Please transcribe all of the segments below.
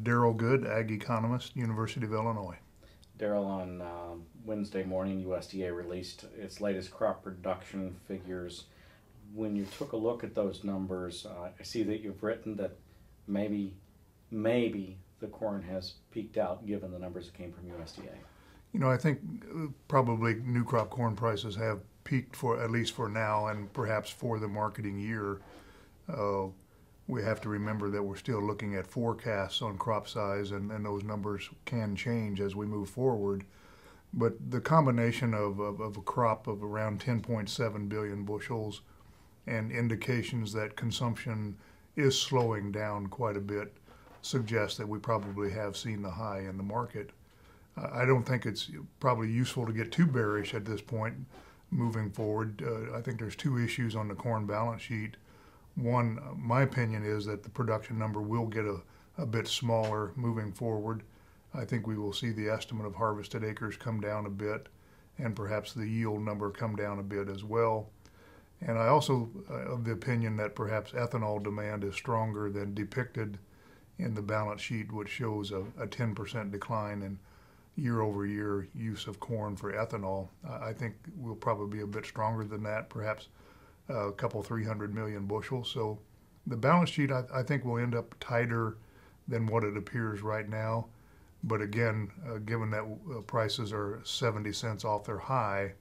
Darrel Good, Ag Economist, University of Illinois. Darrel, on Wednesday morning, USDA released its latest crop production figures. When you took a look at those numbers, I see that you've written that maybe the corn has peaked out given the numbers that came from USDA. You know, I think probably new crop corn prices have peaked for at least for now and perhaps for the marketing year. We have to remember that we're still looking at forecasts on crop size, and those numbers can change as we move forward. But the combination of a crop of around 10.7 billion bushels and indications that consumption is slowing down quite a bit suggests that we probably have seen the high in the market. I don't think it's probably useful to get too bearish at this point moving forward. I think there's two issues on the corn balance sheet. One, my opinion is that the production number will get a bit smaller moving forward. I think we will see the estimate of harvested acres come down a bit and perhaps the yield number come down a bit as well. And I also of the opinion that perhaps ethanol demand is stronger than depicted in the balance sheet, which shows a 10% decline in year-over-year use of corn for ethanol. I think we'll probably be a bit stronger than that, perhaps a couple 300 million bushels. So the balance sheet, I think, will end up tighter than what it appears right now. But again, given that prices are 70 cents off their high,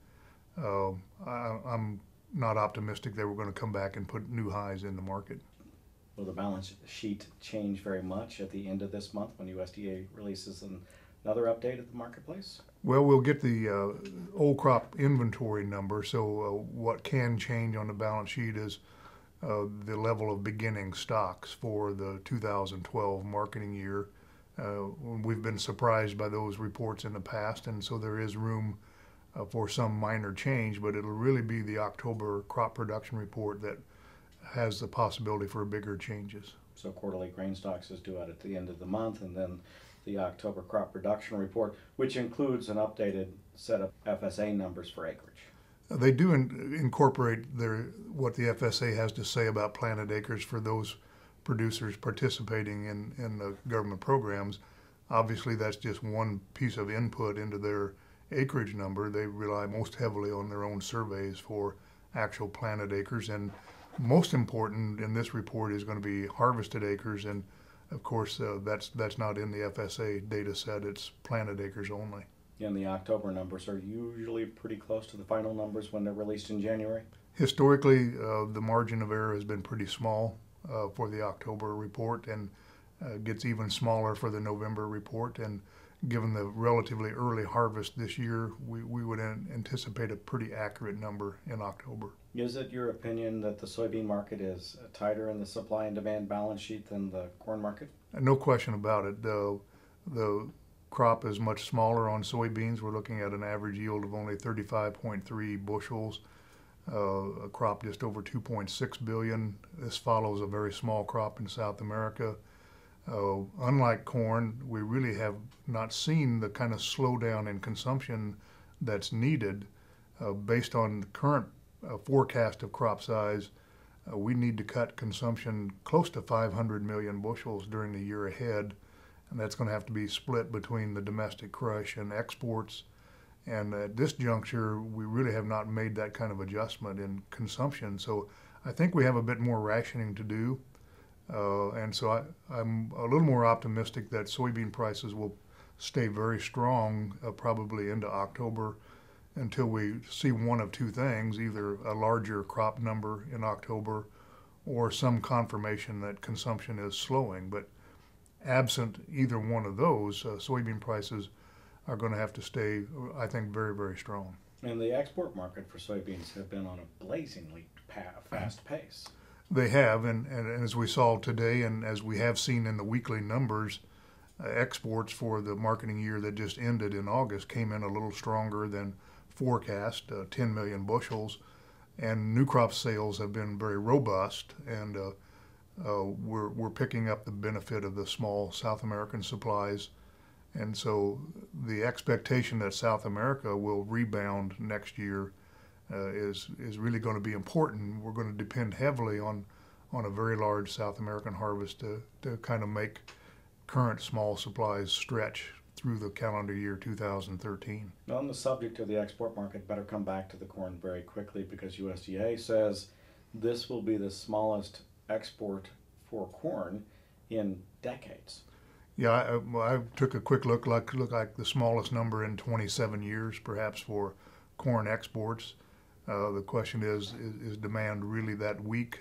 I'm not optimistic that we're going to come back and put new highs in the market. Will the balance sheet change very much at the end of this month when USDA releases another update at the marketplace? Well, we'll get the old crop inventory number. So what can change on the balance sheet is the level of beginning stocks for the 2012 marketing year. We've been surprised by those reports in the past, and so there is room for some minor change, but it'll really be the October crop production report that has the possibility for bigger changes. So quarterly grain stocks is due out at the end of the month, and then the October crop production report, which includes an updated set of FSA numbers for acreage. They do incorporate what the FSA has to say about planted acres for those producers participating in the government programs. Obviously, that's just one piece of input into their acreage number. They rely most heavily on their own surveys for actual planted acres, and most important in this report is going to be harvested acres, and of course that's not in the FSA data set. It's planted acres only. And the October numbers are usually pretty close to the final numbers when they're released in January? Historically, the margin of error has been pretty small for the October report, and gets even smaller for the November report. And given the relatively early harvest this year, we would anticipate a pretty accurate number in October. Is it your opinion that the soybean market is tighter in the supply and demand balance sheet than the corn market? No question about it. The crop is much smaller on soybeans. We're looking at an average yield of only 35.3 bushels, a crop just over 2.6 billion. This follows a very small crop in South America. Unlike corn, we really have not seen the kind of slowdown in consumption that's needed. Based on the current forecast of crop size, we need to cut consumption close to 500 million bushels during the year ahead, and that's going to have to be split between the domestic crush and exports. And at this juncture, we really have not made that kind of adjustment in consumption. So I think we have a bit more rationing to do. And so I'm a little more optimistic that soybean prices will stay very strong probably into October until we see one of two things, either a larger crop number in October or some confirmation that consumption is slowing. But absent either one of those, soybean prices are going to have to stay, I think, very, very strong. And the export market for soybeans have been on a blazingly fast pace. They have, and as we saw today, and as we have seen in the weekly numbers, exports for the marketing year that just ended in August came in a little stronger than forecast, 10 million bushels, and new crop sales have been very robust, and we're picking up the benefit of the small South American supplies. And so the expectation that South America will rebound next year is really going to be important. We're going to depend heavily on a very large South American harvest to kind of make current small supplies stretch through the calendar year 2013. On the subject of the export market, better come back to the corn very quickly, because USDA says this will be the smallest export for corn in decades. Yeah, I took a quick look like the smallest number in 27 years, perhaps, for corn exports. The question is demand really that weak?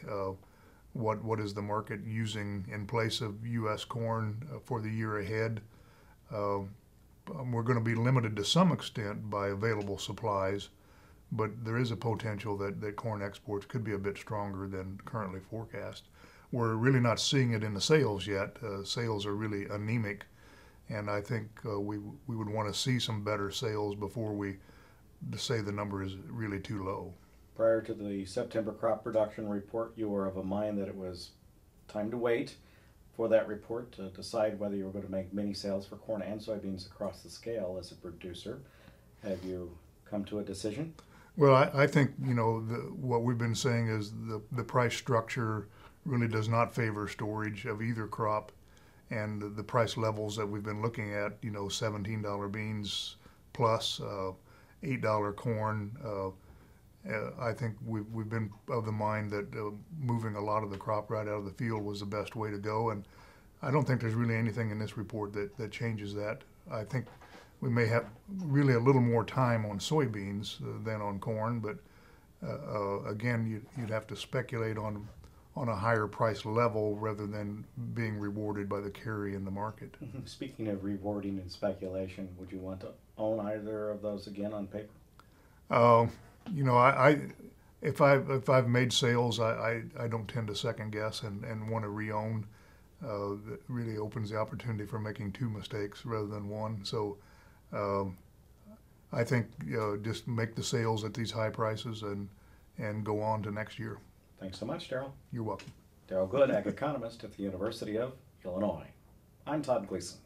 What is the market using in place of U.S. corn for the year ahead? We're going to be limited to some extent by available supplies, but there is a potential that corn exports could be a bit stronger than currently forecast. We're really not seeing it in the sales yet. Sales are really anemic, and I think we would want to see some better sales before we say the number is really too low. Prior to the September crop production report, you were of a mind that it was time to wait for that report to decide whether you were going to make mini sales for corn and soybeans across the scale as a producer. Have you come to a decision? Well, I think, what we've been saying is the price structure really does not favor storage of either crop, and the price levels that we've been looking at, $17 beans plus $8 corn. I think we've been of the mind that moving a lot of the crop right out of the field was the best way to go, and I don't think there's really anything in this report that changes that. I think we may have really a little more time on soybeans than on corn, but again, you'd have to speculate on a higher price level rather than being rewarded by the carry in the market. Speaking of rewarding and speculation, would you want to own either of those again on paper? If I've made sales, I don't tend to second guess and want to re-own. That really opens the opportunity for making two mistakes rather than one. So I think just make the sales at these high prices and go on to next year. Thanks so much, Darrell. You're welcome. Darrell Good, Ag Economist at the University of Illinois. I'm Todd Gleason.